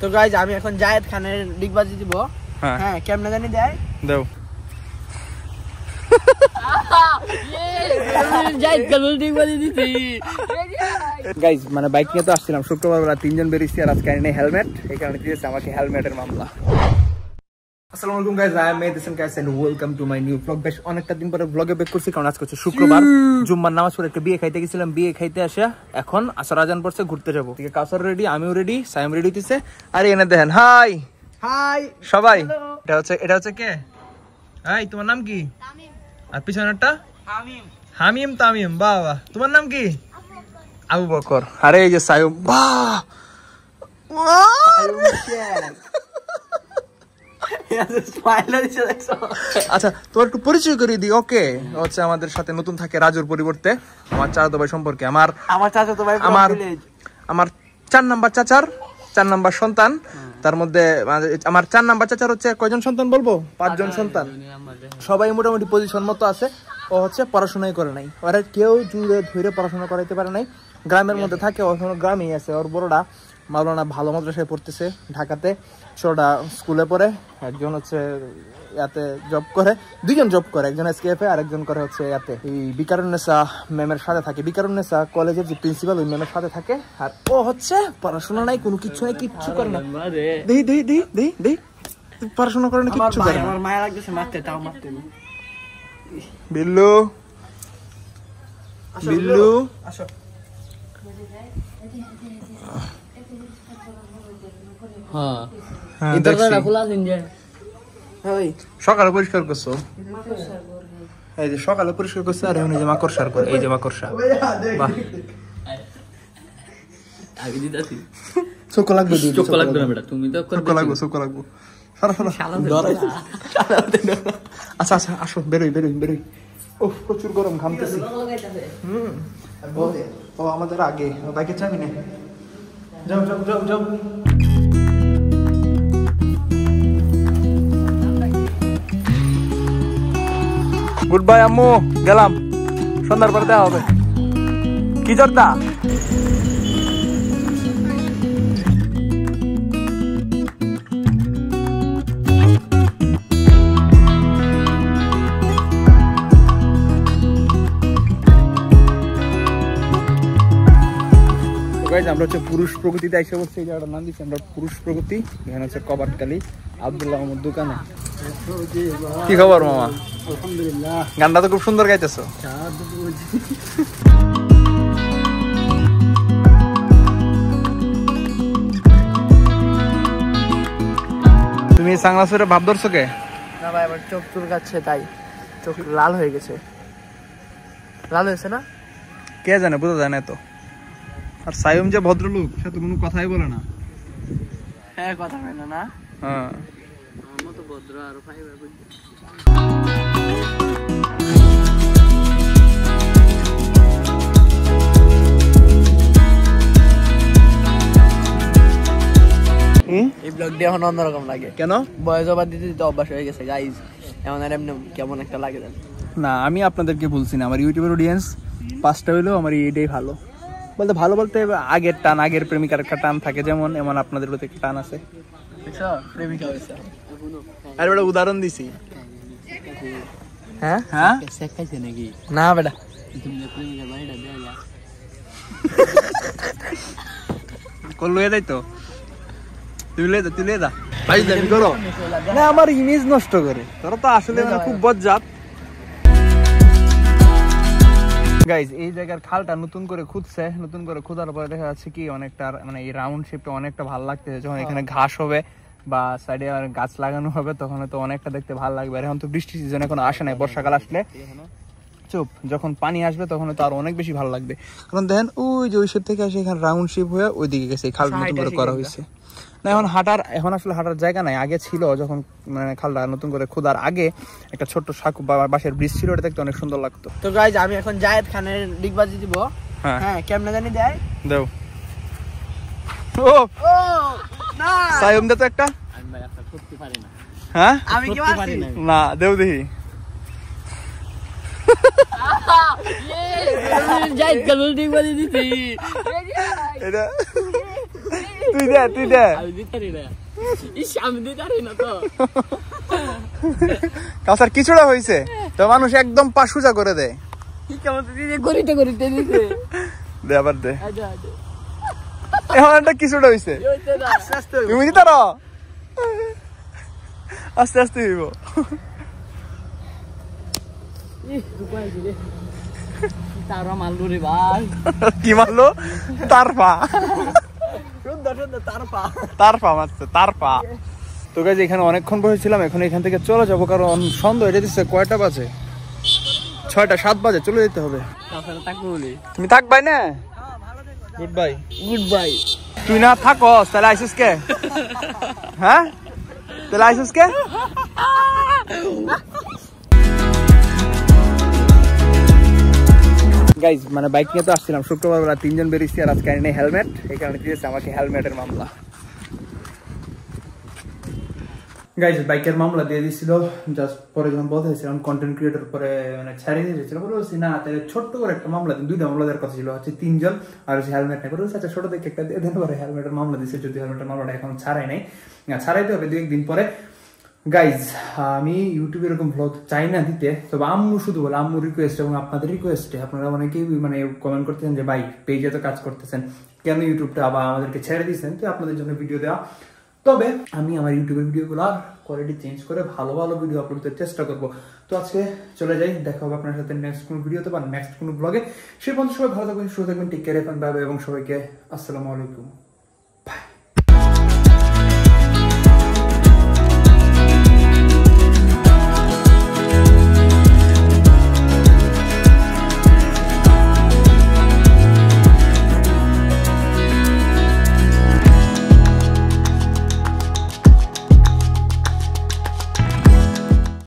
তো গাইজ আমি এখন জায়েদ খানের ডিগবাজি দিব। হ্যাঁ কেমনে জানি দেয় দাও। গাইজ মানে বাইক নিয়ে তো আসছিলাম শুক্রবার বেলা, 3 জন বেরিয়েছি আর আজকে নেই হেলমেট, এই কারণে দিয়েছে আমাকে হেলমেটের মামলা। আসসালামু আলাইকুম guys, I am Mehedi guys and welcome to my new blog. বেশ অনেকটা দিন পরে ব্লগে ব্যাক করছি, কারণ আজকে হচ্ছে শুক্রবার, জুম্মার নামাজ পড়ে একটা বিয়ে খাইতে গেছিলাম, বিয়ে খাইতে আসা এখন আসর আজান পড়ছে, ঘুরতে যাবো। ঠিক আছে, কাসর রেডি, আমিও রেডি, সাইম রেডি হইতেছে। আর এনে দেখেন হাই হাই সবাই, এটা হচ্ছে কে? হাই, তোমার নাম কি? আর পিছনেরটা হামিম। হামিম তামিম, বাহ বাহ। তোমার নাম কি? আবু বকর। আরে এই যে সাইম, বাহ। আচ্ছা তোমার একটু পরিচয় করিয়ে দিই। ওকে, হচ্ছে আমাদের সাথে নতুন থাকে রাজুর পরিবর্তে, আমার চাচাতো ভাই সম্পর্কে। আমার চাচাতো ভাই, আমার 4 নাম্বার চাচার 4 নাম্বার সন্তান। তার মধ্যে আমার 4 নাম্বার চাচার হচ্ছে কয়জন সন্তান বলবো? 5 জন সন্তান। সবাই মোটামুটি পজিশন মতো আছে। ও হচ্ছে পড়াশোনাই করে নাই, ওরা কেউ জুড়ে ধরে পড়াশোনা করাইতে পারে নাই। গ্রামের মধ্যে থাকে, ও গ্রামেই আছে। ওর বড়টা মাওলানা ভালো মাদ্রাসায় পড়তেছে ঢাকাতে, ছোটটা স্কুলে পড়ে। একজন হচ্ছে ইয়াতে জব করে, 2 জন জব করে, একজন এসকেএফে আর একজন করে হচ্ছে ইয়াতে এই বিকারুন্নেসা ম্যামের সাথে থাকে। বিকারুন্নেসা কলেজের যে প্রিন্সিপাল, ওই ম্যামের সাথে থাকে। আর ও হচ্ছে পড়াশোনা নাই, কোনো কিছু নাই, কিচ্ছু করে না। দেই পড়াশোনা করে না, কিচ্ছু করে না। আমার মায়া লাগতেছে মারতে, তাও মারতে না। বিল্লু বিল্লু আসো। সকালে পরিষ্কার করছো? এই যে সকালে পরিষ্কার করছে, আর এখন এই যে মাকড়সার করে, এই যে মাকড়সা। চোখ লাগবে, চোখ লাগবে না বেটা, তুমি তো চোখ লাগবে। আচ্ছা আচ্ছা আসো, বেরোই। ও প্রচুর গরম, ঘামতেছি। ও আমাদের আগে বাইকে চাবি না। যাও। গুড বাই আম্মু, গেলাম, সন্ধ্যার পরে দেওয়া হবে। কি জর্দা? আমরা হচ্ছে পুরুষ প্রগতিতে এসে বলছি, এই জায়গাটার নাম দিচ্ছি আমরা পুরুষ প্রগতি। এখানে হচ্ছে কবাটকালী আব্দুল্লাহ আমার দোকানে। কি খবর মামা? আলহামদুলিল্লাহ। গানটা তো খুব সুন্দর গাইতেছো। তুমি সাংলাসুরে ভাব ধরছো কে? না ভাই, আমার চোখ চুলকাচ্ছে, তাই চোখ লাল হয়ে গেছে। লাল হয়েছে না? কে জানে, বোঝা যায় না তো। আর সাইম যে ভদ্রলোক, সে তো কোনো কথাই বলে না। হ্যাঁ, কথা হয় না। হ্যাঁ, আমার মতো ভদ্র আর ভাই এই ব্লগটি এখন অন্যরকম লাগে। কেন? বয়স ওভার দিতে দিতে অভ্যাস হয়ে গেছে গাইজ, এমন আর এমনি কেমন একটা লাগে না। আমি আপনাদেরকে বলছি না, আমার ইউটিউবের অডিয়েন্স 5টা হইলেও আমার এইটাই ভালো। বলতে আগের টান, আগের প্রেমিকার একটা টান থাকে, যেমন এমন আপনাদের প্রতি একটা টান আছে। আর বেটা উদাহরণ দিছি। হ্যাঁ না বেটা, লয়ে যাই তো, তুই লয়ে যা না, আমার ইমেজ নষ্ট করে। তোরা তো আসলে মানে খুব বজ্জাত। গাইজ এই জায়গার খালটা নতুন করে খুঁজছে, নতুন করে খোঁজার পরে দেখা যাচ্ছে কি অনেকটা মানে এই রাউন্ড শেপটা অনেকটা ভালো লাগতেছে। যখন এখানে ঘাস হবে বা সাইডে আর গাছ লাগানো হবে, তখন তো অনেকটা দেখতে ভালো লাগবে। আর এখন তো বৃষ্টি সিজন এখন আসে নাই, বর্ষাকাল আসলে যখন পানি আসবে তখন তো আরো অনেক বেশি ভালো লাগবে। কারণ দেখেন ওই যে ওই শেপ থেকে আসে এখানে রাউন্ড শেপ হয়ে ওইদিকে গেছে, এই খালটা নতুন করে করা হয়েছে না। এখন আসলে হাঁটার জায়গা নাই। আগে ছিল, যখন মানে খালটা নতুন করে খোদার আগে একটা ছোট্ট সাঁকু বা বাঁশের ব্রিজ ছিল, এটা দেখতে অনেক সুন্দর লাগতো। তো গাইজ আমি এখন জায়েদ খানের ডিগবাজি দিব। হ্যাঁ কেমনে জানি দেয় দাও। ও না সাইম দে তো একটা। আমি ভাই একটা করতে পারি না। হ্যাঁ আমি কি পারি না, দেও দেখি। জায়েদ খানের ডিগবাজি দিছি। এটা তুই দে আমি দিতে পারি না আমি দিতে পারি না তো কাউসার কিছুটা হয়েছে তো মানুষ একদম পা সোজা করে দেয় কেমন দিতে করিতে দিতে দে আবার দে এখন একটা কিছুটা হয়েছে তুমি দিতে পারো আস্তে আস্তে হইব তারা মারলো রে ভাই কি মারলো তার পা তার পা মারছে তার পা তো গাইজ এখানে অনেকক্ষণ বসেছিলাম এখন এখান থেকে চলে যাবো কারণ সন্ধ্যা হয়ে যেতেছে কয়টা বাজে 6টা 7 বাজে চলে যেতে হবে তুমি থাকবাই না গুড বাই তুই না থাকো তাহলে আইসিস কে হ্যাঁ তাহলে আইসিস কে গাইজ মানে বাইক নিয়ে তো আসছিলাম শুক্রবার বেলা 3 জন বেরিয়েছি আর আজকে নেই হেলমেট এই কারণে দিয়েছে আমাকে হেলমেটের মামলা গাইজ বাইকের মামলা দিয়ে দিছিল জাস্ট পরে যখন বলতেছিলাম কন্টেন্ট ক্রিয়েটর পরে মানে ছাড়িয়ে দিয়ে দিয়েছিল বলছি না তাহলে ছোট্ট করে একটা মামলা দিন 2টা মামলা দেওয়ার কথা ছিল হচ্ছে 3 জন আর হচ্ছে হেলমেট নেই বলছি আচ্ছা ছোট থেকে একটা দিয়ে দেন পরে হেলমেটের মামলা দিচ্ছে যদি হেলমেটের মামলাটা এখন ছাড়াই নাই ছাড়াইতে হবে 2-1 দিন পরে গাইজ আমি ইউটিউবে এরকম ভ্লগ চাই না দিতে তবে আম্মু শুধু বলে আম্মুর রিকোয়েস্ট এবং আপনাদের রিকোয়েস্টে আপনারা অনেকেই মানে কমেন্ট করতেছেন যে ভাই পেজে তো কাজ করতেছেন কেন ইউটিউবটা আবার আমাদেরকে ছেড়ে দিয়েছেন তো আপনাদের জন্য ভিডিও দেওয়া তবে আমি আমার ইউটিউবের ভিডিওগুলো কোয়ালিটি চেঞ্জ করে ভালো ভালো ভিডিও আপলোড করতে চেষ্টা করবো তো আজকে চলে যাই দেখা হবে আপনার সাথে নেক্সট কোনো ভিডিওতে বা নেক্সট কোনো ব্লগে সেই পর্যন্ত সবাই ভালো থাকবেন সুস্থ থাকবেন টেক কেয়ার এবং সবাইকে আসসালামু আলাইকুম